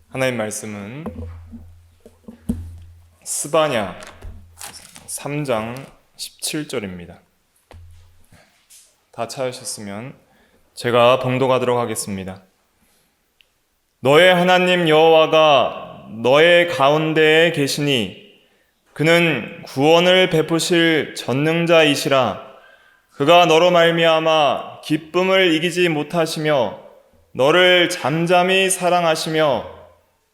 하나님 말씀은 스바냐 3장 17절입니다. 다 찾으셨으면 제가 봉독하도록 하겠습니다. 너의 하나님 여호와가 너의 가운데에 계시니 그는 구원을 베푸실 전능자이시라. 그가 너로 말미암아 기쁨을 이기지 못하시며 너를 잠잠히 사랑하시며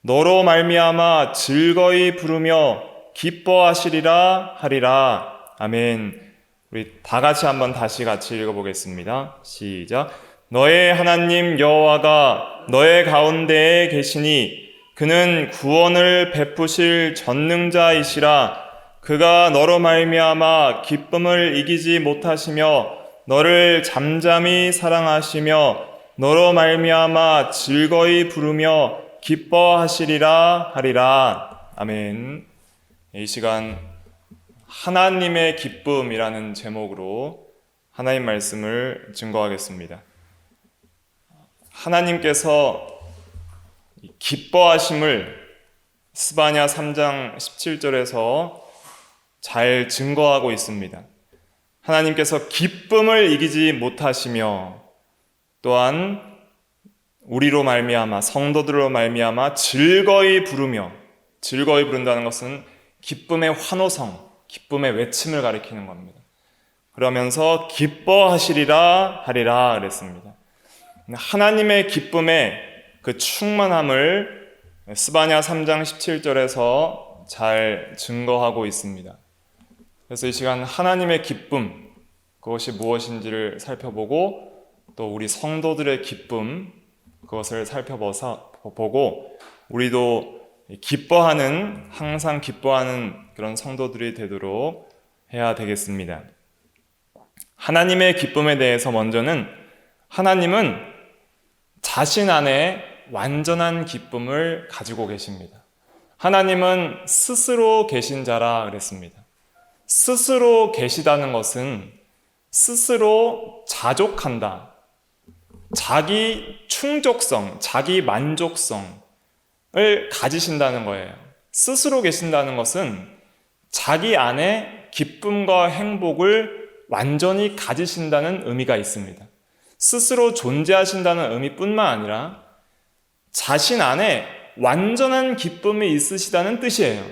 너로 말미암아 즐거이 부르며 기뻐하시리라 하리라. 아멘. 우리 다 같이 한번 다시 읽어보겠습니다. 시작. 너의 하나님 여호와가 너의 가운데에 계시니 그는 구원을 베푸실 전능자이시라. 그가 너로 말미암아 기쁨을 이기지 못하시며 너를 잠잠히 사랑하시며 너로 말미암아 즐거이 부르며 기뻐하시리라 하리라. 아멘. 이 시간 하나님의 기쁨이라는 제목으로 하나님 말씀을 증거하겠습니다. 하나님께서 기뻐하심을 스바냐 3장 17절에서 잘 증거하고 있습니다. 하나님께서 기쁨을 이기지 못하시며 또한 우리로 말미암아 성도들로 말미암아 즐거이 부르며, 즐거이 부른다는 것은 기쁨의 환호성, 기쁨의 외침을 가리키는 겁니다. 그러면서 기뻐하시리라 하리라 그랬습니다. 하나님의 기쁨의 그 충만함을 스바냐 3장 17절에서 잘 증거하고 있습니다. 그래서 이 시간 하나님의 기쁨, 그것이 무엇인지를 살펴보고 또 우리 성도들의 기쁨, 그것을 살펴보고 우리도 기뻐하는, 항상 기뻐하는 그런 성도들이 되도록 해야 되겠습니다. 하나님의 기쁨에 대해서 먼저는 하나님은 자신 안에 완전한 기쁨을 가지고 계십니다. 하나님은 스스로 계신 자라 그랬습니다. 스스로 계시다는 것은 스스로 자족한다. 자기 충족성, 자기 만족성을 가지신다는 거예요. 스스로 계신다는 것은 자기 안에 기쁨과 행복을 완전히 가지신다는 의미가 있습니다. 스스로 존재하신다는 의미뿐만 아니라 자신 안에 완전한 기쁨이 있으시다는 뜻이에요.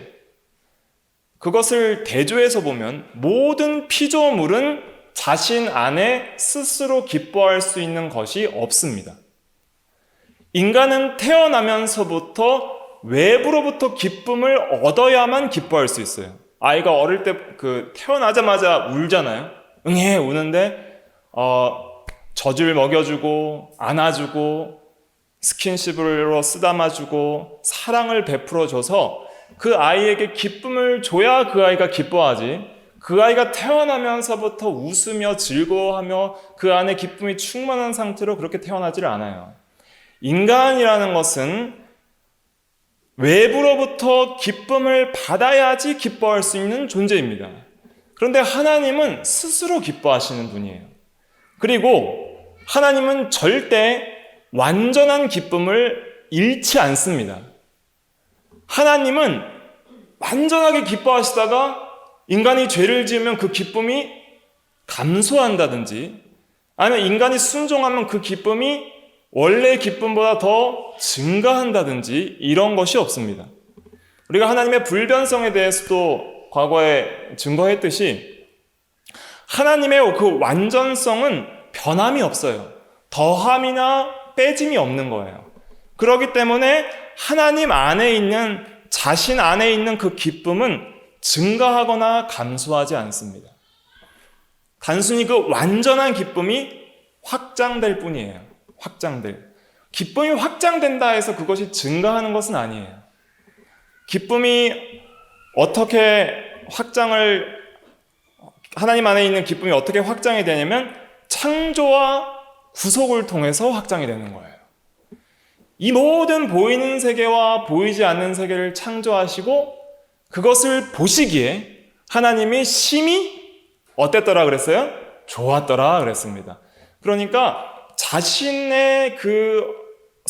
그것을 대조해서 보면 모든 피조물은 자신 안에 스스로 기뻐할 수 있는 것이 없습니다. 인간은 태어나면서부터 외부로부터 기쁨을 얻어야만 기뻐할 수 있어요. 아이가 어릴 때 태어나자마자 울잖아요. 응애 우는데 젖을 먹여주고 안아주고 스킨십으로 쓰다마주고 사랑을 베풀어줘서 그 아이에게 기쁨을 줘야 그 아이가 기뻐하지, 그 아이가 태어나면서부터 웃으며 즐거워하며 그 안에 기쁨이 충만한 상태로 그렇게 태어나지를 않아요. 인간이라는 것은 외부로부터 기쁨을 받아야지 기뻐할 수 있는 존재입니다. 그런데 하나님은 스스로 기뻐하시는 분이에요. 그리고 하나님은 절대 완전한 기쁨을 잃지 않습니다. 하나님은 완전하게 기뻐하시다가 인간이 죄를 지으면 그 기쁨이 감소한다든지 아니면 인간이 순종하면 그 기쁨이 원래의 기쁨보다 더 증가한다든지 이런 것이 없습니다. 우리가 하나님의 불변성에 대해서도 과거에 증거했듯이 하나님의 그 완전성은 변함이 없어요. 더함이나 빼짐이 없는 거예요. 그렇기 때문에 하나님 안에 있는, 자신 안에 있는 그 기쁨은 증가하거나 감소하지 않습니다. 단순히 그 완전한 기쁨이 확장될 뿐이에요. 기쁨이 확장된다 해서 그것이 증가하는 것은 아니에요. 기쁨이 어떻게 하나님 안에 있는 기쁨이 어떻게 확장이 되냐면 창조와 구속을 통해서 확장이 되는 거예요. 이 모든 보이는 세계와 보이지 않는 세계를 창조하시고 그것을 보시기에 하나님이 심히 어땠더라 그랬어요? 좋았더라 그랬습니다. 그러니까 자신의 그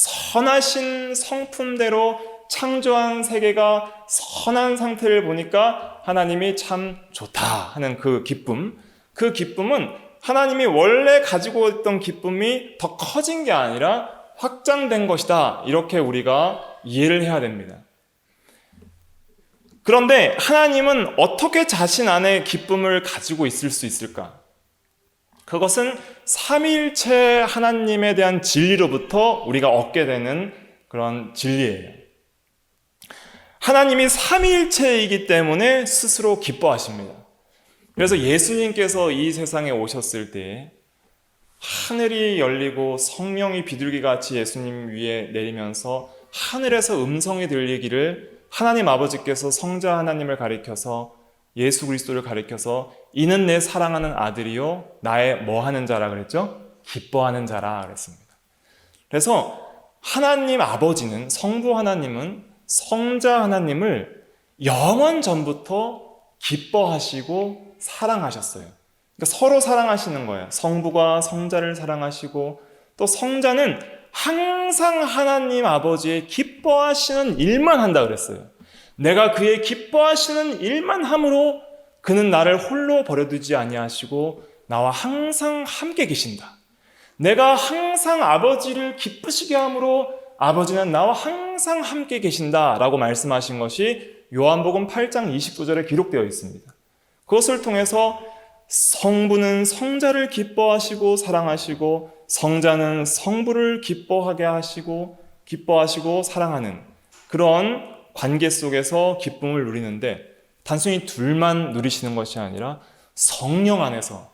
선하신 성품대로 창조한 세계가 선한 상태를 보니까 하나님이 참 좋다 하는 그 기쁨은 하나님이 원래 가지고 있던 기쁨이 더 커진 게 아니라 확장된 것이다. 이렇게 우리가 이해를 해야 됩니다. 그런데 하나님은 어떻게 자신 안에 기쁨을 가지고 있을 수 있을까? 그것은 삼위일체 하나님에 대한 진리로부터 우리가 얻게 되는 그런 진리예요. 하나님이 삼위일체이기 때문에 스스로 기뻐하십니다. 그래서 예수님께서 이 세상에 오셨을 때 하늘이 열리고 성령이 비둘기같이 예수님 위에 내리면서 하늘에서 음성이 들리기를 하나님 아버지께서 성자 하나님을 가리켜서 예수 그리스도를 가리켜서 이는 내 사랑하는 아들이요 나의 뭐 하는 자라 그랬죠? 기뻐하는 자라 그랬습니다. 그래서 하나님 아버지는 성부 하나님은 성자 하나님을 영원 전부터 기뻐하시고 사랑하셨어요. 그러니까 서로 사랑하시는 거예요. 성부가 성자를 사랑하시고 또 성자는 항상 하나님 아버지의 기뻐하시는 일만 한다 그랬어요. 내가 그의 기뻐하시는 일만 함으로 그는 나를 홀로 버려두지 아니하시고 나와 항상 함께 계신다. 내가 항상 아버지를 기쁘시게 함으로 아버지는 나와 항상 함께 계신다라고 말씀하신 것이 요한복음 8장 29절에 기록되어 있습니다. 그것을 통해서 성부는 성자를 기뻐하시고 사랑하시고 성자는 성부를 기뻐하시고 사랑하는 그런 관계 속에서 기쁨을 누리는데 단순히 둘만 누리시는 것이 아니라 성령 안에서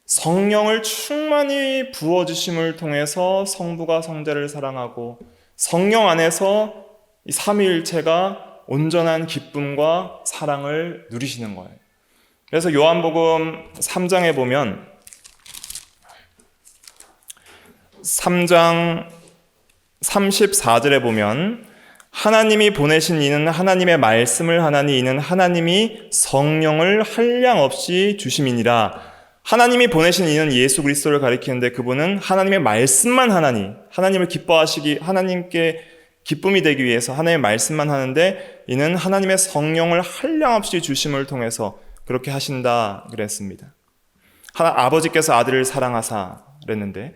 성령을 충만히 부어주심을 통해서 성부가 성자를 사랑하고 성령 안에서 이 삼위일체가 온전한 기쁨과 사랑을 누리시는 거예요. 그래서 요한복음 3장에 보면 3장 34절에 보면 하나님이 보내신 이는 하나님의 말씀을 하나니 이는 하나님이 성령을 한량없이 주심이니라. 하나님이 보내신 이는 예수 그리스도를 가리키는데 그분은 하나님의 말씀만 하나니 하나님을 하나님께 기쁨이 되기 위해서 하나님의 말씀만 하는데 이는 하나님의 성령을 한량없이 주심을 통해서 그렇게 하신다 그랬습니다. 아버지께서 아들을 사랑하사 그랬는데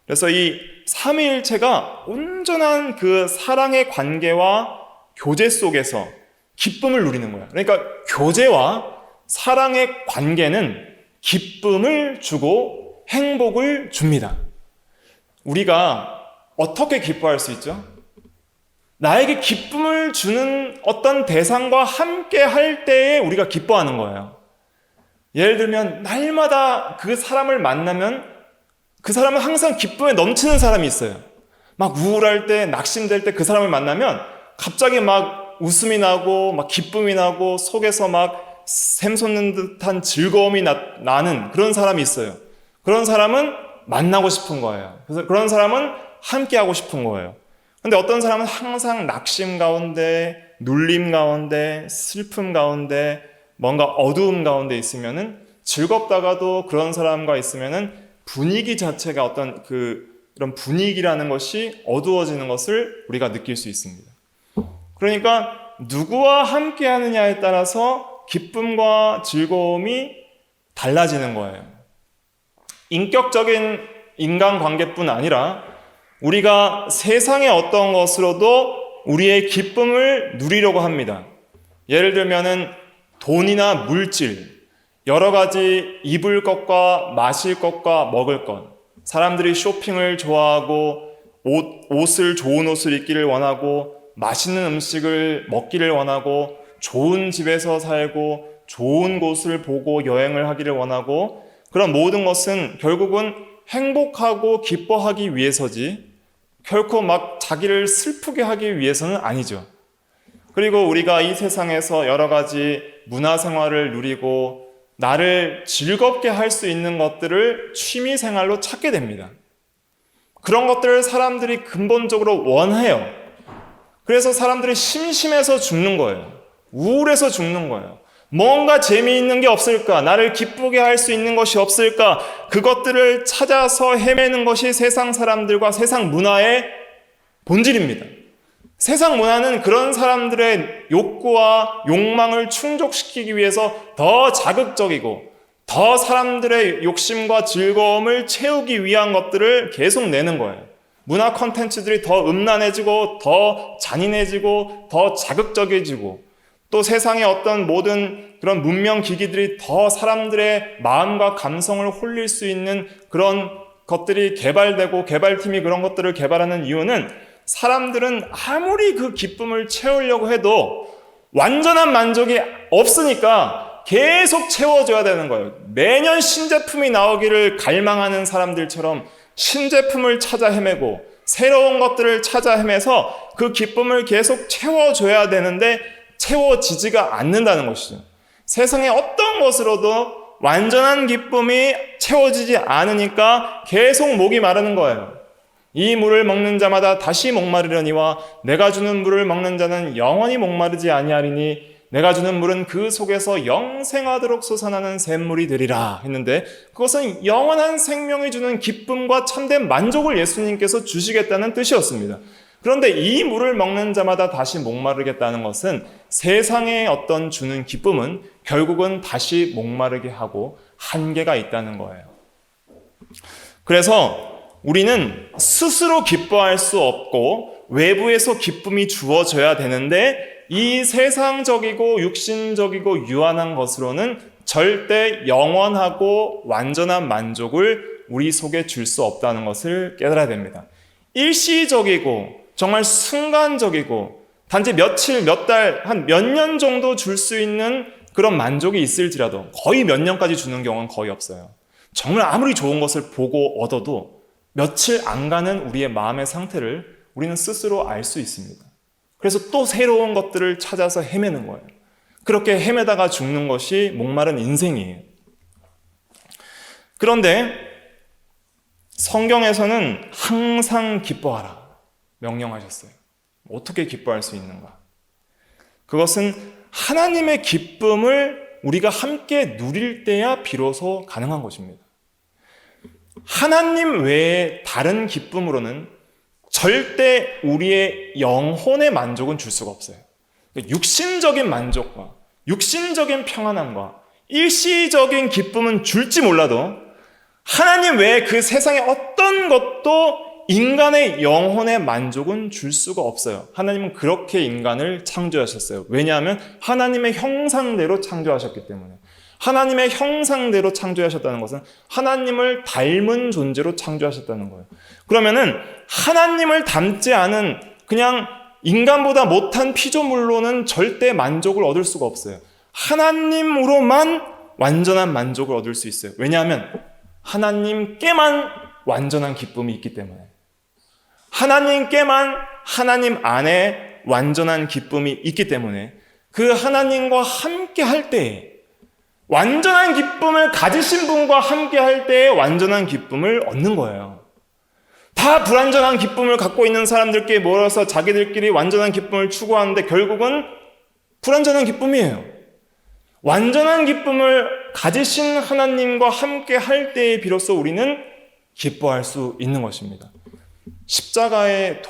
그래서 이 삼위일체가 온전한 그 사랑의 관계와 교제 속에서 기쁨을 누리는 거예요. 그러니까 교제와 사랑의 관계는 기쁨을 주고 행복을 줍니다. 우리가 어떻게 기뻐할 수 있죠? 나에게 기쁨을 주는 어떤 대상과 함께 할 때에 우리가 기뻐하는 거예요. 예를 들면 날마다 그 사람을 만나면 그 사람은 항상 기쁨에 넘치는 사람이 있어요. 막 우울할 때, 낙심될 때 그 사람을 만나면 갑자기 막 웃음이 나고 막 기쁨이 나고 속에서 막 샘솟는 듯한 즐거움이 나는 그런 사람이 있어요. 그런 사람은 만나고 싶은 거예요. 그래서 그런 사람은 함께 하고 싶은 거예요. 근데 어떤 사람은 항상 낙심 가운데, 눌림 가운데, 슬픔 가운데, 뭔가 어두움 가운데 있으면은 즐겁다가도 그런 사람과 있으면은 분위기 자체가 어떤 그런 분위기라는 것이 어두워지는 것을 우리가 느낄 수 있습니다. 그러니까 누구와 함께 하느냐에 따라서 기쁨과 즐거움이 달라지는 거예요. 인격적인 인간관계뿐 아니라 우리가 세상의 어떤 것으로도 우리의 기쁨을 누리려고 합니다. 예를 들면은 돈이나 물질, 여러 가지 입을 것과 마실 것과 먹을 것, 사람들이 쇼핑을 좋아하고 좋은 옷을 입기를 원하고 맛있는 음식을 먹기를 원하고 좋은 집에서 살고 좋은 곳을 보고 여행을 하기를 원하고 그런 모든 것은 결국은 행복하고 기뻐하기 위해서지 결코 막 자기를 슬프게 하기 위해서는 아니죠. 그리고 우리가 이 세상에서 여러 가지 문화생활을 누리고 나를 즐겁게 할 수 있는 것들을 취미생활로 찾게 됩니다. 그런 것들을 사람들이 근본적으로 원해요. 그래서 사람들이 심심해서 죽는 거예요. 우울해서 죽는 거예요. 뭔가 재미있는 게 없을까? 나를 기쁘게 할 수 있는 것이 없을까? 그것들을 찾아서 헤매는 것이 세상 사람들과 세상 문화의 본질입니다. 세상 문화는 그런 사람들의 욕구와 욕망을 충족시키기 위해서 더 자극적이고 더 사람들의 욕심과 즐거움을 채우기 위한 것들을 계속 내는 거예요. 문화 콘텐츠들이 더 음란해지고 더 잔인해지고 더 자극적이지고 또 세상의 어떤 모든 그런 문명 기기들이 더 사람들의 마음과 감성을 홀릴 수 있는 그런 것들이 개발되고 개발팀이 그런 것들을 개발하는 이유는 사람들은 아무리 그 기쁨을 채우려고 해도 완전한 만족이 없으니까 계속 채워줘야 되는 거예요. 매년 신제품이 나오기를 갈망하는 사람들처럼 신제품을 찾아 헤매고 새로운 것들을 찾아 헤매서 그 기쁨을 계속 채워줘야 되는데 채워지지가 않는다는 것이죠. 세상의 어떤 것으로도 완전한 기쁨이 채워지지 않으니까 계속 목이 마르는 거예요. 이 물을 먹는 자마다 다시 목마르려니와 내가 주는 물을 먹는 자는 영원히 목마르지 아니하리니 내가 주는 물은 그 속에서 영생하도록 솟아나는 샘물이 되리라 했는데 그것은 영원한 생명이 주는 기쁨과 참된 만족을 예수님께서 주시겠다는 뜻이었습니다. 그런데 이 물을 먹는 자마다 다시 목마르겠다는 것은 세상의 어떤 주는 기쁨은 결국은 다시 목마르게 하고 한계가 있다는 거예요. 그래서 우리는 스스로 기뻐할 수 없고 외부에서 기쁨이 주어져야 되는데 이 세상적이고 육신적이고 유한한 것으로는 절대 영원하고 완전한 만족을 우리 속에 줄 수 없다는 것을 깨달아야 됩니다. 일시적이고 정말 순간적이고 단지 며칠, 몇 달, 한 몇 년 정도 줄 수 있는 그런 만족이 있을지라도 거의 몇 년까지 주는 경우는 거의 없어요. 정말 아무리 좋은 것을 보고 얻어도 며칠 안 가는 우리의 마음의 상태를 우리는 스스로 알 수 있습니다. 그래서 또 새로운 것들을 찾아서 헤매는 거예요. 그렇게 헤매다가 죽는 것이 목마른 인생이에요. 그런데 성경에서는 항상 기뻐하라 명령하셨어요. 어떻게 기뻐할 수 있는가? 그것은 하나님의 기쁨을 우리가 함께 누릴 때야 비로소 가능한 것입니다. 하나님 외에 다른 기쁨으로는 절대 우리의 영혼의 만족은 줄 수가 없어요. 육신적인 만족과 육신적인 평안함과 일시적인 기쁨은 줄지 몰라도 하나님 외에 그 세상의 어떤 것도 인간의 영혼의 만족은 줄 수가 없어요. 하나님은 그렇게 인간을 창조하셨어요. 왜냐하면 하나님의 형상대로 창조하셨기 때문에. 하나님의 형상대로 창조하셨다는 것은 하나님을 닮은 존재로 창조하셨다는 거예요. 그러면은 하나님을 닮지 않은 그냥 인간보다 못한 피조물로는 절대 만족을 얻을 수가 없어요. 하나님으로만 완전한 만족을 얻을 수 있어요. 왜냐하면 하나님께만 완전한 기쁨이 있기 때문에. 하나님께만 하나님 안에 완전한 기쁨이 있기 때문에 그 하나님과 함께 할 때에 완전한 기쁨을 가지신 분과 함께 할 때에 완전한 기쁨을 얻는 거예요. 다 불완전한 기쁨을 갖고 있는 사람들끼리 모여서 자기들끼리 완전한 기쁨을 추구하는데 결국은 불완전한 기쁨이에요. 완전한 기쁨을 가지신 하나님과 함께 할 때에 비로소 우리는 기뻐할 수 있는 것입니다. 십자가의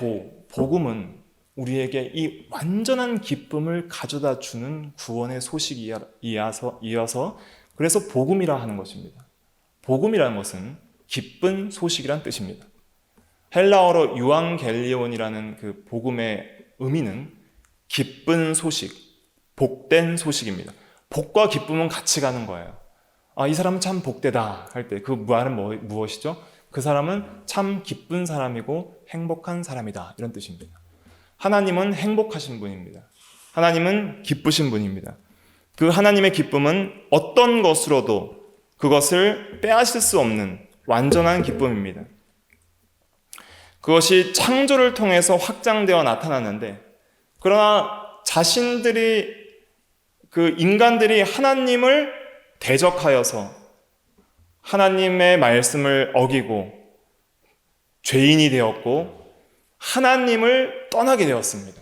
복음은 우리에게 이 완전한 기쁨을 가져다 주는 구원의 소식이 이어서 그래서 복음이라 하는 것입니다. 복음이라는 것은 기쁜 소식이란 뜻입니다. 헬라어로 유앙겔리온이라는 그 복음의 의미는 기쁜 소식, 복된 소식입니다. 복과 기쁨은 같이 가는 거예요. 이 사람은 참 복되다 할 때 그 말은 무엇이죠? 그 사람은 참 기쁜 사람이고 행복한 사람이다 이런 뜻입니다. 하나님은 행복하신 분입니다. 하나님은 기쁘신 분입니다. 그 하나님의 기쁨은 어떤 것으로도 그것을 빼앗을 수 없는 완전한 기쁨입니다. 그것이 창조를 통해서 확장되어 나타났는데 그러나 인간들이 하나님을 대적하여서 하나님의 말씀을 어기고 죄인이 되었고 하나님을 떠나게 되었습니다.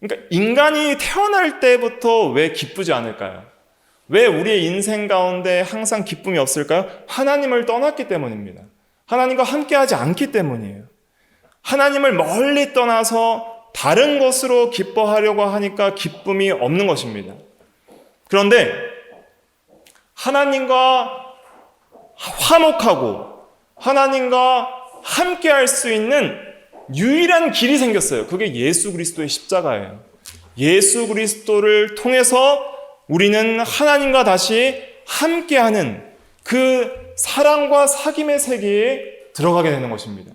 그러니까 인간이 태어날 때부터 왜 기쁘지 않을까요? 왜 우리의 인생 가운데 항상 기쁨이 없을까요? 하나님을 떠났기 때문입니다. 하나님과 함께하지 않기 때문이에요. 하나님을 멀리 떠나서 다른 것으로 기뻐하려고 하니까 기쁨이 없는 것입니다. 그런데 하나님과 화목하고 하나님과 함께 할 수 있는 유일한 길이 생겼어요. 그게 예수 그리스도의 십자가예요. 예수 그리스도를 통해서 우리는 하나님과 다시 함께하는 그 사랑과 사귐의 세계에 들어가게 되는 것입니다.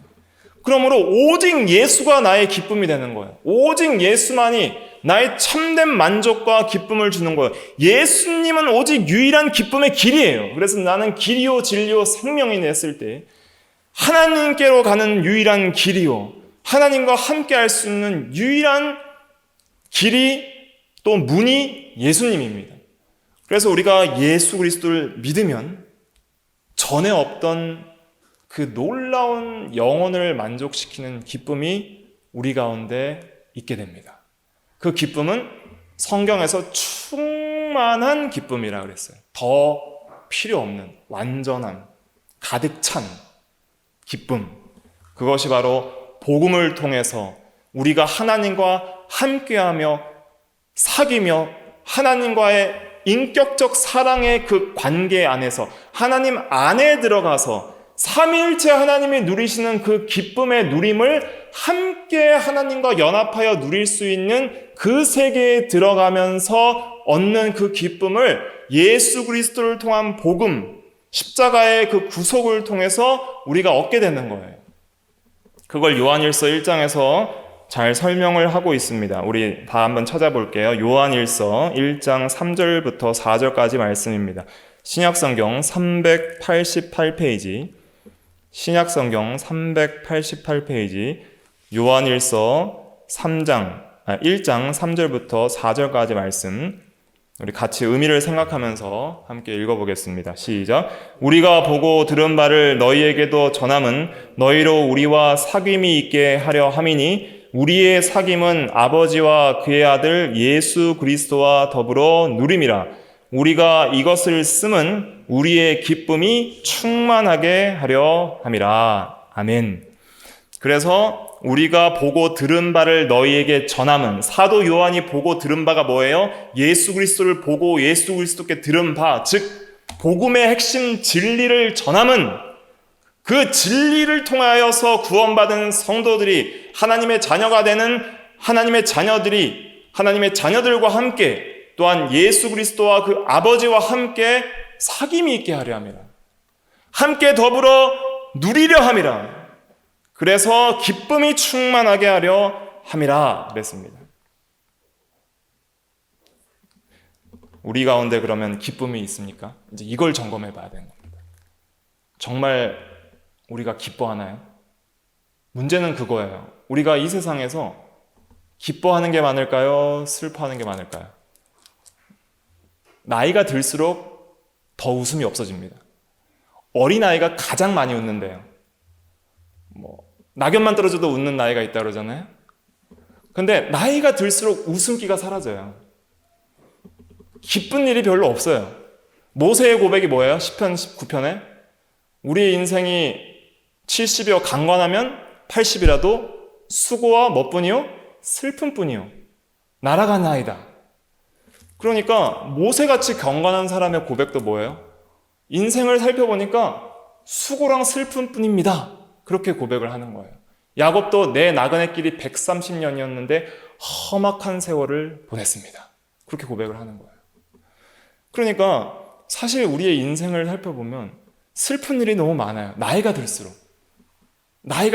그러므로 오직 예수가 나의 기쁨이 되는 거예요. 오직 예수만이 나의 참된 만족과 기쁨을 주는 거예요. 예수님은 오직 유일한 기쁨의 길이에요. 그래서 나는 길이요 진리요 생명이 됐을 때 하나님께로 가는 유일한 길이요, 하나님과 함께 할 수 있는 유일한 길이 또 문이 예수님입니다. 그래서 우리가 예수 그리스도를 믿으면 전에 없던 그 놀라운 영혼을 만족시키는 기쁨이 우리 가운데 있게 됩니다. 그 기쁨은 성경에서 충만한 기쁨이라 그랬어요. 더 필요 없는 완전한 가득 찬 기쁨. 그것이 바로 복음을 통해서 우리가 하나님과 함께하며 사귀며 하나님과의 인격적 사랑의 그 관계 안에서 하나님 안에 들어가서 삼위일체 하나님이 누리시는 그 기쁨의 누림을 함께 하나님과 연합하여 누릴 수 있는 그 세계에 들어가면서 얻는 그 기쁨을 예수 그리스도를 통한 복음, 십자가의 그 구속을 통해서 우리가 얻게 되는 거예요. 그걸 요한일서 1장에서 잘 설명을 하고 있습니다. 우리 다 한번 찾아볼게요. 요한일서 1장 3절부터 4절까지 말씀입니다. 신약성경 388페이지, 신약성경 388페이지, 요한일서 1장 3절부터 4절까지 말씀, 우리 같이 의미를 생각하면서 함께 읽어보겠습니다. 시작. 우리가 보고 들은 바를 너희에게도 전함은 너희로 우리와 사귐이 있게 하려 함이니 우리의 사귐은 아버지와 그의 아들 예수 그리스도와 더불어 누림이라. 우리가 이것을 쓰면 우리의 기쁨이 충만하게 하려 함이라. 아멘. 그래서 우리가 보고 들은 바를 너희에게 전함은, 사도 요한이 보고 들은 바가 뭐예요? 예수 그리스도를 보고 예수 그리스도께 들은 바, 즉 복음의 핵심 진리를 전함은 그 진리를 통하여서 구원받은 성도들이 하나님의 자녀가 되는 하나님의 자녀들이 하나님의 자녀들과 함께 또한 예수 그리스도와 그 아버지와 함께 사귐이 있게 하려 함이라. 함께 더불어 누리려 함이라. 그래서 기쁨이 충만하게 하려 함이라 그랬습니다. 우리 가운데 그러면 기쁨이 있습니까? 이제 이걸 점검해 봐야 되는 겁니다. 정말 우리가 기뻐하나요? 문제는 그거예요. 우리가 이 세상에서 기뻐하는 게 많을까요? 슬퍼하는 게 많을까요? 나이가 들수록 더 웃음이 없어집니다. 어린아이가 가장 많이 웃는데요. 낙엽만 떨어져도 웃는 나이가 있다 그러잖아요. 근데 나이가 들수록 웃음기가 사라져요. 기쁜 일이 별로 없어요. 모세의 고백이 뭐예요? 시편 19편에 우리의 인생이 70이여 강건하면 80이라도 수고와 뭐뿐이요? 슬픔뿐이요. 날아가나이다. 그러니까 모세같이 경건한 사람의 고백도 뭐예요? 인생을 살펴보니까 수고랑 슬픔뿐입니다. 그렇게 고백을 하는 거예요. 야곱도 내 나그네 길이 130년이었는데 험악한 세월을 보냈습니다. 그렇게 고백을 하는 거예요. 그러니까 사실 우리의 인생을 살펴보면 슬픈 일이 너무 많아요. 나이가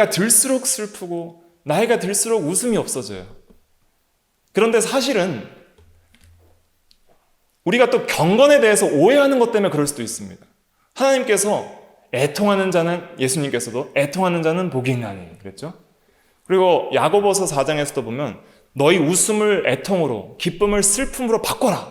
들수록 슬프고 나이가 들수록 웃음이 없어져요. 그런데 사실은 우리가 또 경건에 대해서 오해하는 것 때문에 그럴 수도 있습니다. 하나님께서 애통하는 자는, 예수님께서도 애통하는 자는 복이 있나니 그랬죠? 그리고 야고보서 4장에서도 보면 너희 웃음을 애통으로 기쁨을 슬픔으로 바꿔라.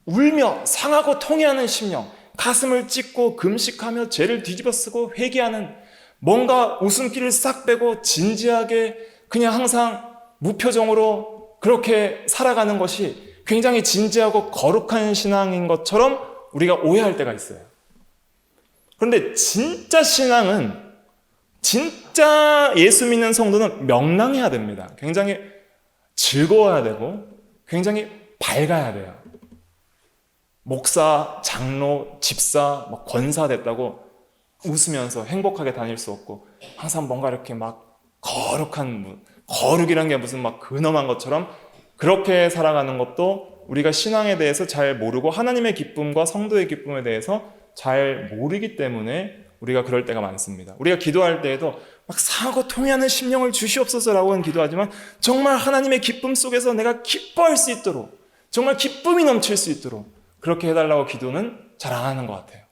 울며 상하고 통회하는 심령, 가슴을 찢고 금식하며 죄를 뒤집어 쓰고 회개하는, 뭔가 웃음기를 싹 빼고 진지하게 그냥 항상 무표정으로 그렇게 살아가는 것이 굉장히 진지하고 거룩한 신앙인 것처럼 우리가 오해할 때가 있어요. 그런데 진짜 신앙은, 진짜 예수 믿는 성도는 명랑해야 됩니다. 굉장히 즐거워야 되고 굉장히 밝아야 돼요. 목사, 장로, 집사, 권사 됐다고 웃으면서 행복하게 다닐 수 없고 항상 뭔가 이렇게 막 거룩이란 게 무슨 막 근엄한 것처럼 그렇게 살아가는 것도 우리가 신앙에 대해서 잘 모르고 하나님의 기쁨과 성도의 기쁨에 대해서 잘 모르기 때문에 우리가 그럴 때가 많습니다. 우리가 기도할 때에도 막 상하고 통회하는 심령을 주시옵소서라고는 기도하지만 정말 하나님의 기쁨 속에서 내가 기뻐할 수 있도록 정말 기쁨이 넘칠 수 있도록 그렇게 해달라고 기도는 잘 안 하는 것 같아요.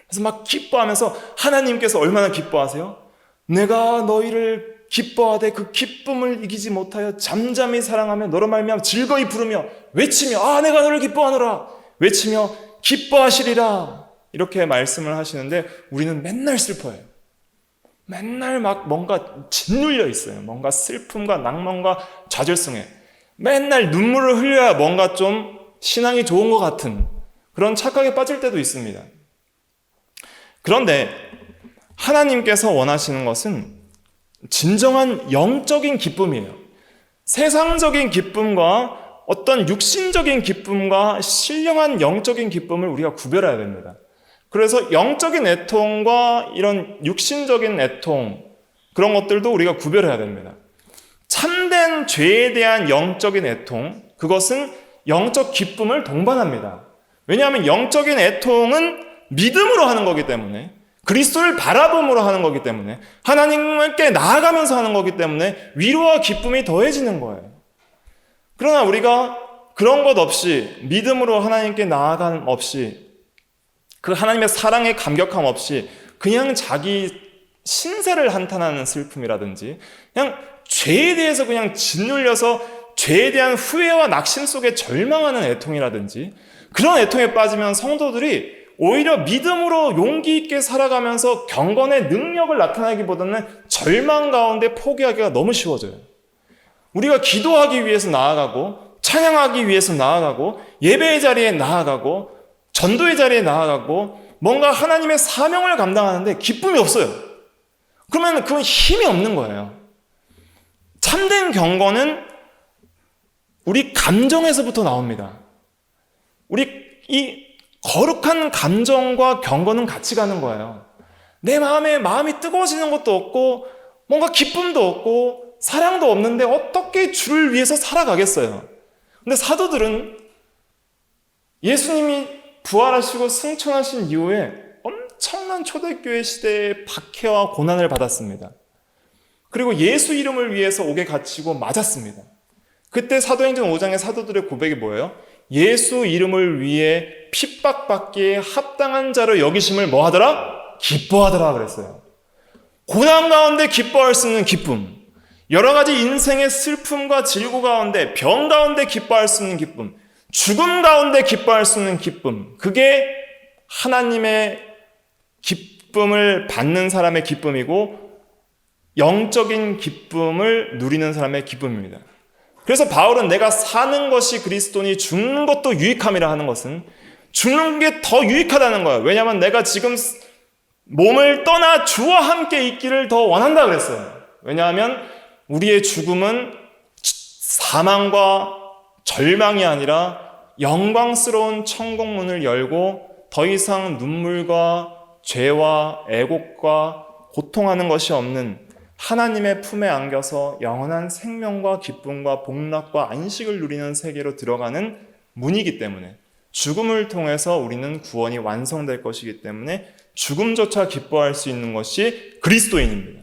그래서 막 기뻐하면서 하나님께서 얼마나 기뻐하세요? 내가 너희를 기뻐하되 그 기쁨을 이기지 못하여 잠잠히 사랑하며 너로 말미암아 즐거이 부르며 외치며 내가 너를 기뻐하노라 외치며 기뻐하시리라 이렇게 말씀을 하시는데 우리는 맨날 슬퍼해요. 맨날 막 뭔가 짓눌려 있어요. 뭔가 슬픔과 낭만과 좌절성에 맨날 눈물을 흘려야 뭔가 좀 신앙이 좋은 것 같은 그런 착각에 빠질 때도 있습니다. 그런데 하나님께서 원하시는 것은 진정한 영적인 기쁨이에요. 세상적인 기쁨과 어떤 육신적인 기쁨과 신령한 영적인 기쁨을 우리가 구별해야 됩니다. 그래서 영적인 애통과 이런 육신적인 애통 그런 것들도 우리가 구별해야 됩니다. 참된 죄에 대한 영적인 애통 그것은 영적 기쁨을 동반합니다. 왜냐하면 영적인 애통은 믿음으로 하는 거기 때문에 그리스도를 바라봄으로 하는 거기 때문에 하나님께 나아가면서 하는 거기 때문에 위로와 기쁨이 더해지는 거예요. 그러나 우리가 그런 것 없이 믿음으로 하나님께 나아감 없이 그 하나님의 사랑의 감격함 없이 그냥 자기 신세를 한탄하는 슬픔이라든지 그냥 죄에 대해서 그냥 짓눌려서 죄에 대한 후회와 낙심 속에 절망하는 애통이라든지 그런 애통에 빠지면 성도들이 오히려 믿음으로 용기 있게 살아가면서 경건의 능력을 나타내기보다는 절망 가운데 포기하기가 너무 쉬워져요. 우리가 기도하기 위해서 나아가고 찬양하기 위해서 나아가고 예배의 자리에 나아가고 전도의 자리에 나아가고 뭔가 하나님의 사명을 감당하는데 기쁨이 없어요. 그러면 그건 힘이 없는 거예요. 참된 경건은 우리 감정에서부터 나옵니다. 우리 이 거룩한 감정과 경건은 같이 가는 거예요. 내 마음이 뜨거워지는 것도 없고 뭔가 기쁨도 없고 사랑도 없는데 어떻게 주를 위해서 살아가겠어요? 근데 사도들은 예수님이 부활하시고 승천하신 이후에 엄청난 초대교회 시대의 박해와 고난을 받았습니다. 그리고 예수 이름을 위해서 옥에 갇히고 맞았습니다. 그때 사도행전 5장의 사도들의 고백이 뭐예요? 예수 이름을 위해 핍박받기에 합당한 자로 여기심을 뭐 하더라? 기뻐하더라 그랬어요. 고난 가운데 기뻐할 수 있는 기쁨, 여러 가지 인생의 슬픔과 질고 가운데 병 가운데 기뻐할 수 있는 기쁨, 죽음 가운데 기뻐할 수 있는 기쁨, 그게 하나님의 기쁨을 받는 사람의 기쁨이고 영적인 기쁨을 누리는 사람의 기쁨입니다. 그래서 바울은 내가 사는 것이 그리스도니 죽는 것도 유익함이라 하는 것은 죽는 게 더 유익하다는 거예요. 왜냐하면 내가 지금 몸을 떠나 주와 함께 있기를 더 원한다 그랬어요. 왜냐하면 우리의 죽음은 사망과 절망이 아니라 영광스러운 천국문을 열고 더 이상 눈물과 죄와 애곡과 고통하는 것이 없는 하나님의 품에 안겨서 영원한 생명과 기쁨과 복락과 안식을 누리는 세계로 들어가는 문이기 때문에 죽음을 통해서 우리는 구원이 완성될 것이기 때문에 죽음조차 기뻐할 수 있는 것이 그리스도인입니다.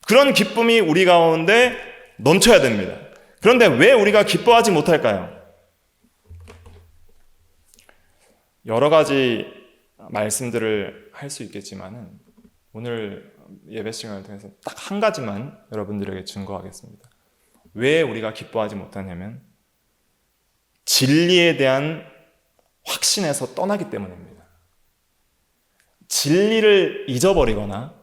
그런 기쁨이 우리 가운데 넘쳐야 됩니다. 그런데 왜 우리가 기뻐하지 못할까요? 여러 가지 말씀들을 할 수 있겠지만은 오늘 예배 시간을 통해서 딱 한 가지만 여러분들에게 증거하겠습니다. 왜 우리가 기뻐하지 못하냐면 진리에 대한 확신에서 떠나기 때문입니다. 진리를 잊어버리거나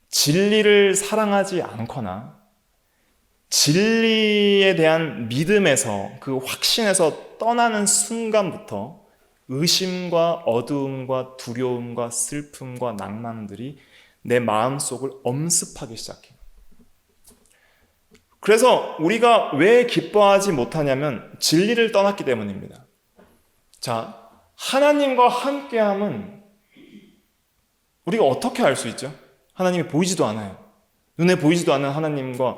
진리를 사랑하지 않거나 진리에 대한 믿음에서 그 확신에서 떠나는 순간부터 의심과 어두움과 두려움과 슬픔과 낭만들이 내 마음속을 엄습하기 시작해요. 그래서 우리가 왜 기뻐하지 못하냐면 진리를 떠났기 때문입니다. 자, 하나님과 함께함은 우리가 어떻게 알 수 있죠? 하나님이 보이지도 않아요. 눈에 보이지도 않는 하나님과,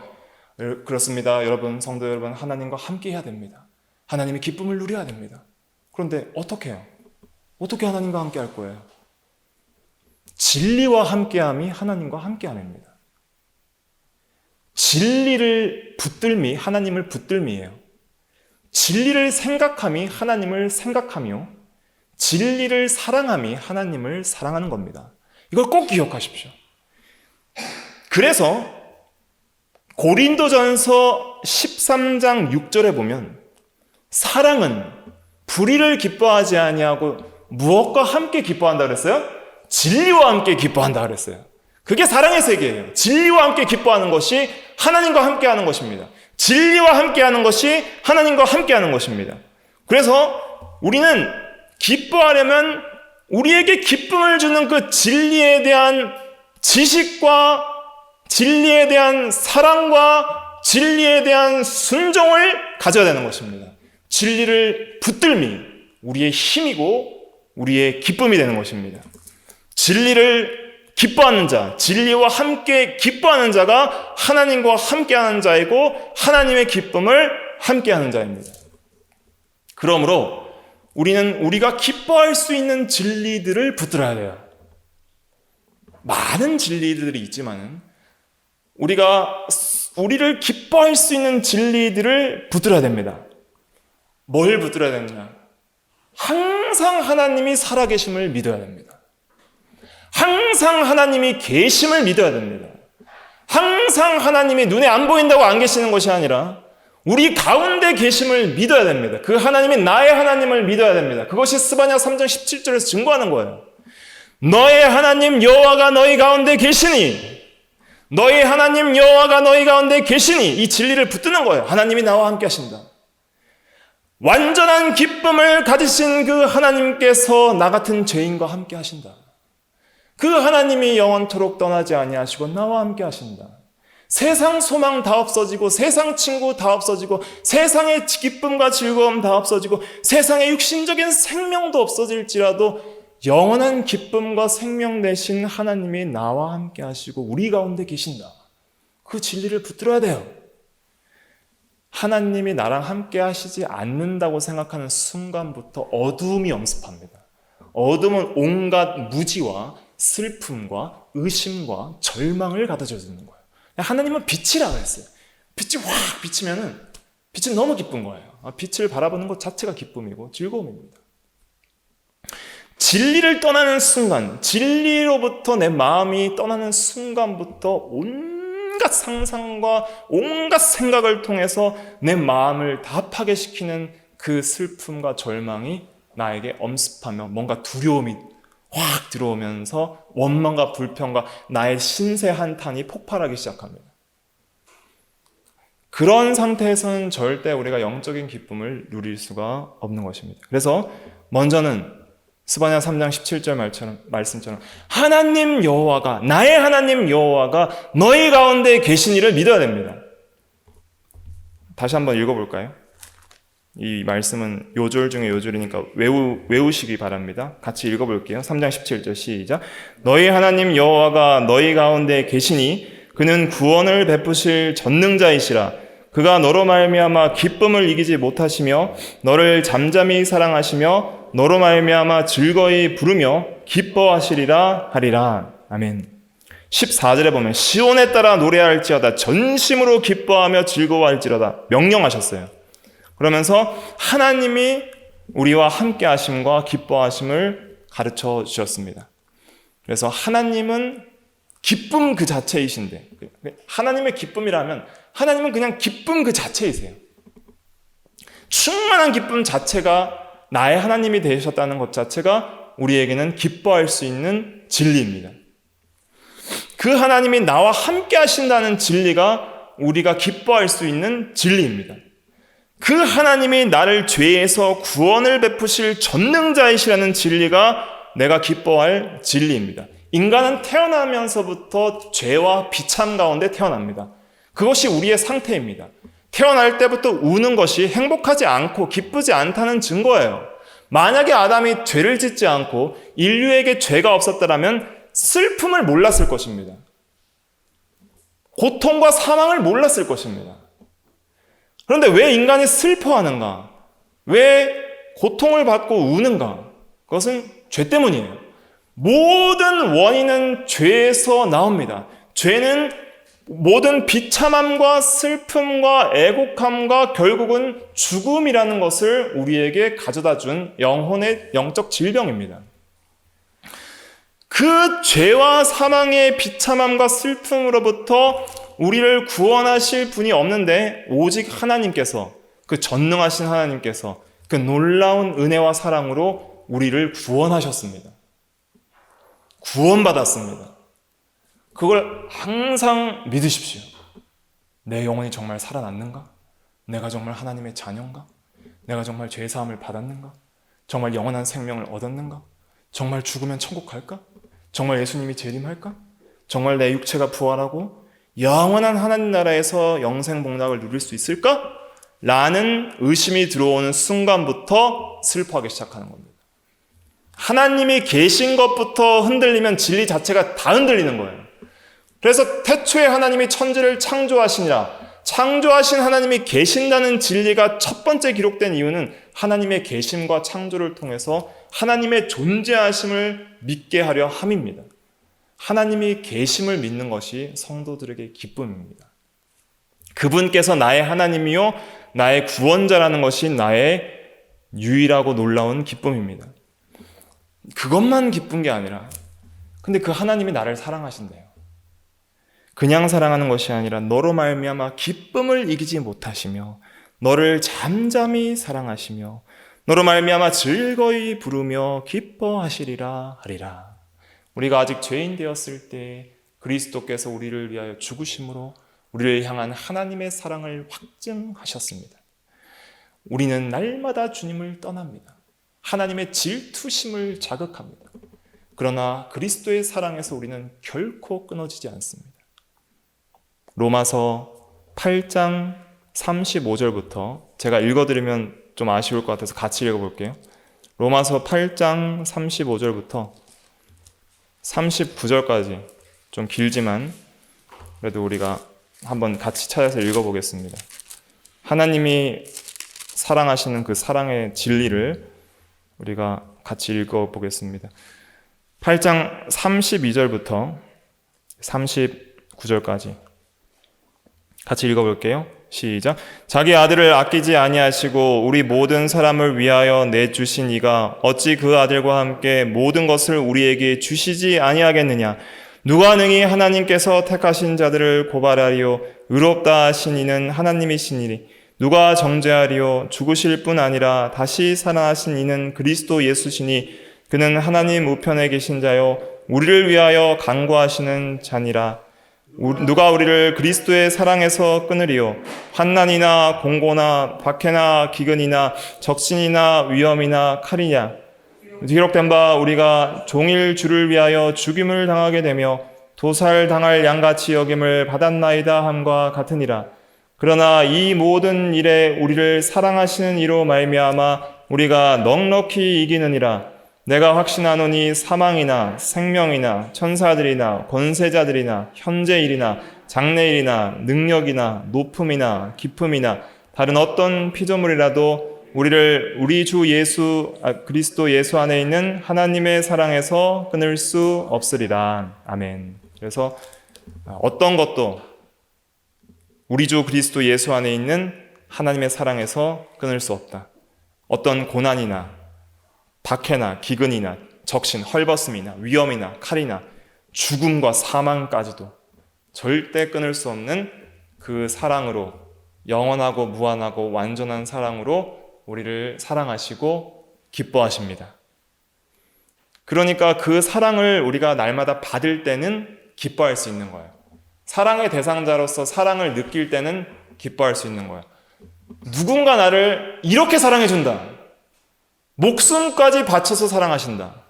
그렇습니다. 여러분, 성도 여러분, 하나님과 함께 해야 됩니다. 하나님의 기쁨을 누려야 됩니다. 그런데 어떻게 해요? 어떻게 하나님과 함께 할 거예요? 진리와 함께함이 하나님과 함께함입니다. 진리를 붙들미 하나님을 붙들미예요. 진리를 생각함이 하나님을 생각하며 진리를 사랑함이 하나님을 사랑하는 겁니다. 이걸 꼭 기억하십시오. 그래서 고린도전서 13장 6절에 보면 사랑은 불의를 기뻐하지 아니하고 무엇과 함께 기뻐한다 그랬어요? 진리와 함께 기뻐한다 그랬어요. 그게 사랑의 세계예요. 진리와 함께 기뻐하는 것이 하나님과 함께하는 것입니다. 진리와 함께하는 것이 하나님과 함께하는 것입니다. 그래서 우리는 기뻐하려면 우리에게 기쁨을 주는 그 진리에 대한 지식과 진리에 대한 사랑과 진리에 대한 순종을 가져야 되는 것입니다. 진리를 붙들미 우리의 힘이고 우리의 기쁨이 되는 것입니다. 진리를 기뻐하는 자, 진리와 함께 기뻐하는 자가 하나님과 함께하는 자이고 하나님의 기쁨을 함께하는 자입니다. 그러므로 우리는 우리가 기뻐할 수 있는 진리들을 붙들어야 돼요. 많은 진리들이 있지만은 우리를 기뻐할 수 있는 진리들을 붙들어야 됩니다. 뭘 붙들어야 되느냐? 항상 하나님이 살아계심을 믿어야 됩니다. 항상 하나님이 계심을 믿어야 됩니다. 항상 하나님이 눈에 안 보인다고 안 계시는 것이 아니라 우리 가운데 계심을 믿어야 됩니다. 그 하나님이 나의 하나님을 믿어야 됩니다. 그것이 스바냐 3장 17절에서 증거하는 거예요. 너의 하나님 여호와가 너희 가운데 계시니, 너희 하나님 여호와가 너희 가운데 계시니, 이 진리를 붙드는 거예요. 하나님이 나와 함께 하신다. 완전한 기쁨을 가지신 그 하나님께서 나 같은 죄인과 함께 하신다. 그 하나님이 영원토록 떠나지 아니하시고 나와 함께 하신다. 세상 소망 다 없어지고 세상 친구 다 없어지고 세상의 기쁨과 즐거움 다 없어지고 세상의 육신적인 생명도 없어질지라도 영원한 기쁨과 생명 되신 하나님이 나와 함께 하시고 우리 가운데 계신다. 그 진리를 붙들어야 돼요. 하나님이 나랑 함께 하시지 않는다고 생각하는 순간부터 어두움이 엄습합니다. 어둠은 온갖 무지와 슬픔과 의심과 절망을 가져다 주는 거예요. 하나님은 빛이라고 했어요. 빛이 확 비치면은 빛은 너무 기쁜 거예요. 빛을 바라보는 것 자체가 기쁨이고 즐거움입니다. 진리를 떠나는 순간, 진리로부터 내 마음이 떠나는 순간부터 온갖 상상과 온갖 생각을 통해서 내 마음을 다 파괴시키는 그 슬픔과 절망이 나에게 엄습하며 뭔가 두려움이 확 들어오면서 원망과 불평과 나의 신세 한탄이 폭발하기 시작합니다. 그런 상태에서는 절대 우리가 영적인 기쁨을 누릴 수가 없는 것입니다. 그래서 먼저는 스바냐 3장 17절 말씀처럼 하나님 여호와가, 나의 하나님 여호와가 너희 가운데 계신 이를 믿어야 됩니다. 다시 한번 읽어볼까요? 이 말씀은 요절 중에 요절이니까 외우시기 바랍니다. 같이 읽어볼게요. 3장 17절 시작. 너희 하나님 여호와가 너희 가운데 계시니 그는 구원을 베푸실 전능자이시라. 그가 너로 말미암아 기쁨을 이기지 못하시며 너를 잠잠히 사랑하시며 너로 말미암아 즐거이 부르며 기뻐하시리라 하리라. 아멘. 14절에 보면 시온에 따라 노래할지어다 전심으로 기뻐하며 즐거워할지어다 명령하셨어요. 그러면서 하나님이 우리와 함께 하심과 기뻐하심을 가르쳐 주셨습니다. 그래서 하나님은 기쁨 그 자체이신데, 하나님의 기쁨이라면 하나님은 그냥 기쁨 그 자체이세요. 충만한 기쁨 자체가 나의 하나님이 되셨다는 것 자체가 우리에게는 기뻐할 수 있는 진리입니다. 그 하나님이 나와 함께 하신다는 진리가 우리가 기뻐할 수 있는 진리입니다. 그 하나님이 나를 죄에서 구원을 베푸실 전능자이시라는 진리가 내가 기뻐할 진리입니다. 인간은 태어나면서부터 죄와 비참 가운데 태어납니다. 그것이 우리의 상태입니다. 태어날 때부터 우는 것이 행복하지 않고 기쁘지 않다는 증거예요. 만약에 아담이 죄를 짓지 않고 인류에게 죄가 없었다면 슬픔을 몰랐을 것입니다. 고통과 사망을 몰랐을 것입니다. 그런데 왜 인간이 슬퍼하는가? 왜 고통을 받고 우는가? 그것은 죄 때문이에요. 모든 원인은 죄에서 나옵니다. 죄는 모든 비참함과 슬픔과 애곡함과 결국은 죽음이라는 것을 우리에게 가져다 준 영혼의 영적 질병입니다. 그 죄와 사망의 비참함과 슬픔으로부터 우리를 구원하실 분이 없는데 오직 하나님께서, 그 전능하신 하나님께서 그 놀라운 은혜와 사랑으로 우리를 구원하셨습니다. 구원받았습니다. 그걸 항상 믿으십시오. 내 영혼이 정말 살아났는가? 내가 정말 하나님의 자녀인가? 내가 정말 죄사함을 받았는가? 정말 영원한 생명을 얻었는가? 정말 죽으면 천국 갈까? 정말 예수님이 재림할까? 정말 내 육체가 부활하고 영원한 하나님 나라에서 영생복락을 누릴 수 있을까? 라는 의심이 들어오는 순간부터 슬퍼하기 시작하는 겁니다. 하나님이 계신 것부터 흔들리면 진리 자체가 다 흔들리는 거예요. 그래서 태초에 하나님이 천지를 창조하시니라, 창조하신 하나님이 계신다는 진리가 첫 번째 기록된 이유는 하나님의 계심과 창조를 통해서 하나님의 존재하심을 믿게 하려 함입니다. 하나님이 계심을 믿는 것이 성도들에게 기쁨입니다. 그분께서 나의 하나님이요 나의 구원자라는 것이 나의 유일하고 놀라운 기쁨입니다. 그것만 기쁜 게 아니라, 근데 그 하나님이 나를 사랑하신대요. 그냥 사랑하는 것이 아니라 너로 말미암아 기쁨을 이기지 못하시며 너를 잠잠히 사랑하시며 너로 말미암아 즐거이 부르며 기뻐하시리라 하리라. 우리가 아직 죄인 되었을 때 그리스도께서 우리를 위하여 죽으심으로 우리를 향한 하나님의 사랑을 확증하셨습니다. 우리는 날마다 주님을 떠납니다. 하나님의 질투심을 자극합니다. 그러나 그리스도의 사랑에서 우리는 결코 끊어지지 않습니다. 로마서 8장 35절부터 제가 읽어드리면 좀 아쉬울 것 같아서 같이 읽어볼게요. 로마서 8장 35절부터 39절까지 좀 길지만 그래도 우리가 한번 같이 찾아서 읽어보겠습니다. 하나님이 사랑하시는 그 사랑의 진리를 우리가 같이 읽어보겠습니다. 8장 32절부터 39절까지 같이 읽어볼게요. 시작. 자기 아들을 아끼지 아니하시고 우리 모든 사람을 위하여 내주신 이가 어찌 그 아들과 함께 모든 것을 우리에게 주시지 아니하겠느냐. 누가 능히 하나님께서 택하신 자들을 고발하리요. 의롭다 하신 이는 하나님이시니리. 누가 정죄하리요. 죽으실 뿐 아니라 다시 살아나신 이는 그리스도 예수시니 그는 하나님 우편에 계신 자요 우리를 위하여 간구하시는 자니라. 누가 우리를 그리스도의 사랑에서 끊으리요. 환난이나 공고나 박해나 기근이나 적신이나 위험이나 칼이냐. 기록된 바 우리가 종일 주를 위하여 죽임을 당하게 되며 도살당할 양같이 여김을 받았나이다 함과 같으니라. 그러나 이 모든 일에 우리를 사랑하시는 이로 말미암아 우리가 넉넉히 이기느니라. 내가 확신하노니 사망이나 생명이나 천사들이나 권세자들이나 현재일이나 장래일이나 능력이나 높음이나 깊음이나 다른 어떤 피조물이라도 우리를 우리 주 그리스도 예수 안에 있는 하나님의 사랑에서 끊을 수 없으리라. 아멘. 그래서 어떤 것도 우리 주 그리스도 예수 안에 있는 하나님의 사랑에서 끊을 수 없다. 어떤 고난이나 박해나 기근이나 적신, 헐벗음이나 위험이나 칼이나 죽음과 사망까지도 절대 끊을 수 없는 그 사랑으로, 영원하고 무한하고 완전한 사랑으로 우리를 사랑하시고 기뻐하십니다. 그러니까 그 사랑을 우리가 날마다 받을 때는 기뻐할 수 있는 거예요. 사랑의 대상자로서 사랑을 느낄 때는 기뻐할 수 있는 거예요. 누군가 나를 이렇게 사랑해준다. 목숨까지 바쳐서 사랑하신다.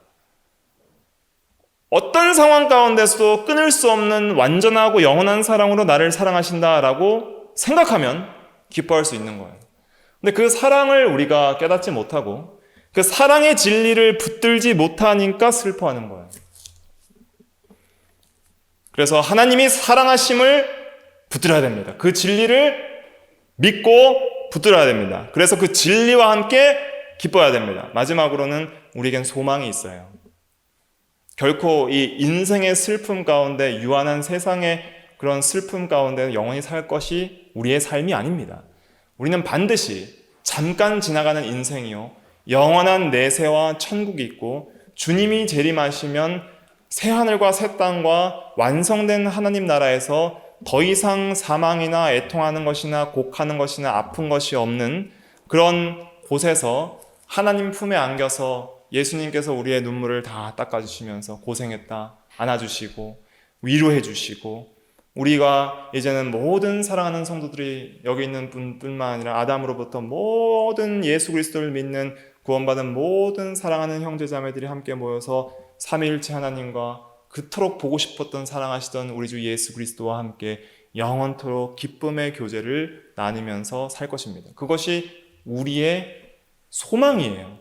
어떤 상황 가운데서도 끊을 수 없는 완전하고 영원한 사랑으로 나를 사랑하신다라고 생각하면 기뻐할 수 있는 거예요. 근데 그 사랑을 우리가 깨닫지 못하고 그 사랑의 진리를 붙들지 못하니까 슬퍼하는 거예요. 그래서 하나님이 사랑하심을 붙들어야 됩니다. 그 진리를 믿고 붙들어야 됩니다. 그래서 그 진리와 함께 기뻐야 됩니다. 마지막으로는 우리에겐 소망이 있어요. 결코 이 인생의 슬픔 가운데, 유한한 세상의 그런 슬픔 가운데 영원히 살 것이 우리의 삶이 아닙니다. 우리는 반드시 잠깐 지나가는 인생이요, 영원한 내세와 천국이 있고 주님이 재림하시면 새하늘과 새 땅과 완성된 하나님 나라에서 더 이상 사망이나 애통하는 것이나 곡하는 것이나 아픈 것이 없는 그런 곳에서 하나님 품에 안겨서 예수님께서 우리의 눈물을 다 닦아주시면서 고생했다 안아주시고 위로해 주시고, 우리가 이제는 모든 사랑하는 성도들이 여기 있는 분뿐만 아니라 아담으로부터 모든 예수 그리스도를 믿는 구원받은 모든 사랑하는 형제자매들이 함께 모여서 삼위일체 하나님과 그토록 보고 싶었던 사랑하시던 우리 주 예수 그리스도와 함께 영원토록 기쁨의 교제를 나누면서 살 것입니다. 그것이 우리의 소망이에요.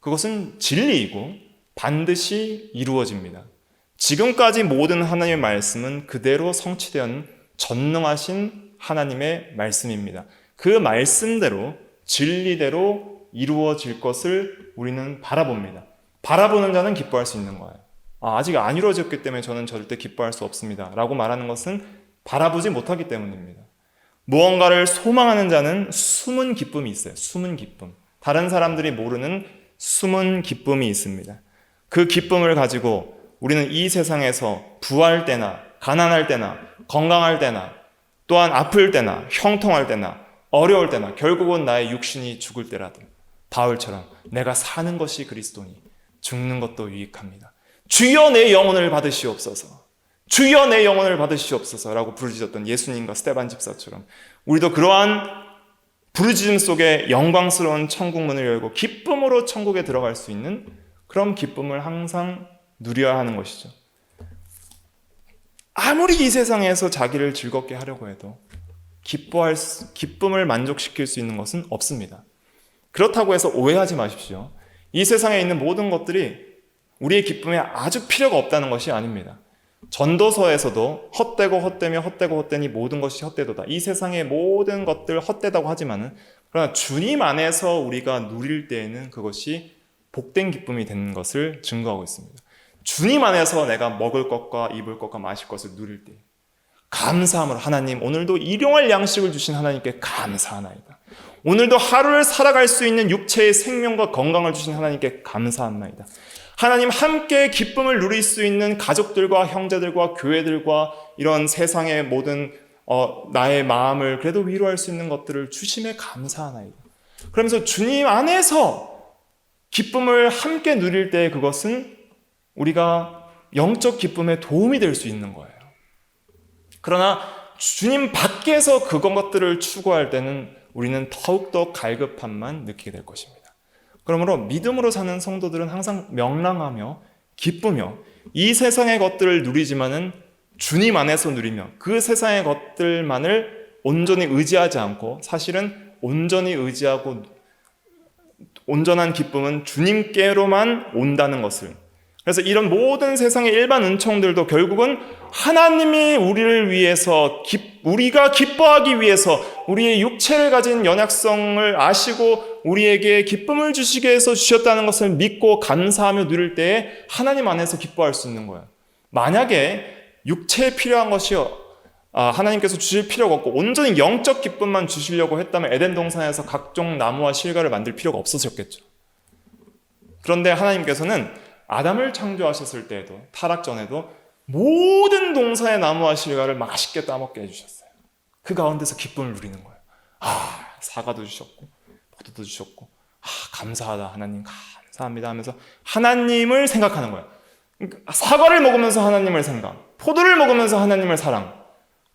그것은 진리이고 반드시 이루어집니다. 지금까지 모든 하나님의 말씀은 그대로 성취된 전능하신 하나님의 말씀입니다. 그 말씀대로 진리대로 이루어질 것을 우리는 바라봅니다. 바라보는 자는 기뻐할 수 있는 거예요. 아직 안 이루어졌기 때문에 저는 절대 기뻐할 수 없습니다 라고 말하는 것은 바라보지 못하기 때문입니다. 무언가를 소망하는 자는 숨은 기쁨이 있어요. 숨은 기쁨. 다른 사람들이 모르는 숨은 기쁨이 있습니다. 그 기쁨을 가지고 우리는 이 세상에서 부할 때나 가난할 때나 건강할 때나 또한 아플 때나 형통할 때나 어려울 때나 결국은 나의 육신이 죽을 때라도 바울처럼 내가 사는 것이 그리스도니 죽는 것도 유익합니다. 주여 내 영혼을 받으시옵소서. 주여 내 영혼을 받으시옵소서 라고 부르짖었던 예수님과 스데반 집사처럼 우리도 그러한 부르짖음 속에 영광스러운 천국문을 열고 기쁨으로 천국에 들어갈 수 있는 그런 기쁨을 항상 누려야 하는 것이죠. 아무리 이 세상에서 자기를 즐겁게 하려고 해도 기쁨을 만족시킬 수 있는 것은 없습니다. 그렇다고 해서 오해하지 마십시오. 이 세상에 있는 모든 것들이 우리의 기쁨에 아주 필요가 없다는 것이 아닙니다. 전도서에서도 헛되고 헛되며 헛되고 헛되니 모든 것이 헛되도다. 이 세상의 모든 것들 헛되다고 하지만은 그러나 주님 안에서 우리가 누릴 때에는 그것이 복된 기쁨이 되는 것을 증거하고 있습니다. 주님 안에서 내가 먹을 것과 입을 것과 마실 것을 누릴 때 감사함으로 하나님 오늘도 일용할 양식을 주신 하나님께 감사하나이다. 오늘도 하루를 살아갈 수 있는 육체의 생명과 건강을 주신 하나님께 감사합니다. 하나님 함께 기쁨을 누릴 수 있는 가족들과 형제들과 교회들과 이런 세상의 모든 나의 마음을 그래도 위로할 수 있는 것들을 주심에 감사하나이다. 그러면서 주님 안에서 기쁨을 함께 누릴 때 그것은 우리가 영적 기쁨에 도움이 될 수 있는 거예요. 그러나 주님 밖에서 그런 것들을 추구할 때는 우리는 더욱더 갈급함만 느끼게 될 것입니다. 그러므로 믿음으로 사는 성도들은 항상 명랑하며 기쁘며 이 세상의 것들을 누리지만은 주님 안에서 누리며 그 세상의 것들만을 온전히 의지하지 않고 사실은 온전히 의지하고 온전한 기쁨은 주님께로만 온다는 것을, 그래서 이런 모든 세상의 일반 은총들도 결국은 하나님이 우리를 위해서 우리가 기뻐하기 위해서 우리의 육체를 가진 연약성을 아시고 우리에게 기쁨을 주시기 위해서 주셨다는 것을 믿고 감사하며 누릴 때에 하나님 안에서 기뻐할 수 있는 거예요. 만약에 육체에 필요한 것이 하나님께서 주실 필요가 없고 온전히 영적 기쁨만 주시려고 했다면 에덴 동산에서 각종 나무와 실과를 만들 필요가 없으셨겠죠. 그런데 하나님께서는 아담을 창조하셨을 때에도 타락 전에도 모든 동산의 나무와 실과를 맛있게 따먹게 해주셨어요. 그 가운데서 기쁨을 누리는 거예요. 사과도 주셨고 포도도 주셨고 감사하다 하나님 감사합니다 하면서 하나님을 생각하는 거예요. 사과를 먹으면서 하나님을 생각, 포도를 먹으면서 하나님을 사랑.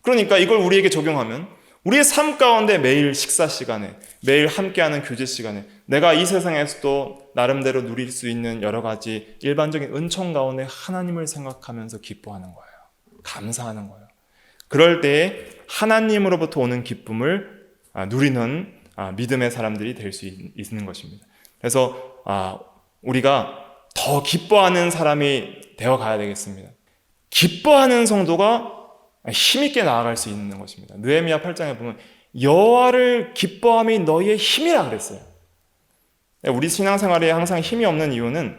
그러니까 이걸 우리에게 적용하면 우리의 삶 가운데 매일 식사 시간에, 매일 함께하는 교제 시간에 내가 이 세상에서도 나름대로 누릴 수 있는 여러 가지 일반적인 은총 가운데 하나님을 생각하면서 기뻐하는 거예요. 감사하는 거예요. 그럴 때에 하나님으로부터 오는 기쁨을 누리는 믿음의 사람들이 될 수 있는 것입니다. 그래서 우리가 더 기뻐하는 사람이 되어가야 되겠습니다. 기뻐하는 성도가 힘있게 나아갈 수 있는 것입니다. 느헤미야 8장에 보면 여호와를 기뻐함이 너희의 힘이라 그랬어요. 우리 신앙생활에 항상 힘이 없는 이유는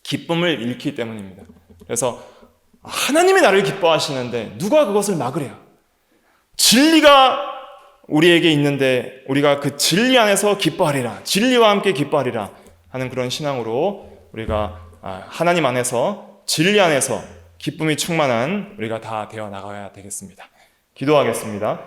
기쁨을 잃기 때문입니다. 그래서 하나님이 나를 기뻐하시는데 누가 그것을 막으랴? 진리가 우리에게 있는데 우리가 그 진리 안에서 기뻐하리라, 진리와 함께 기뻐하리라 하는 그런 신앙으로 우리가 하나님 안에서, 진리 안에서 기쁨이 충만한 우리가 다 되어 나가야 되겠습니다. 기도하겠습니다.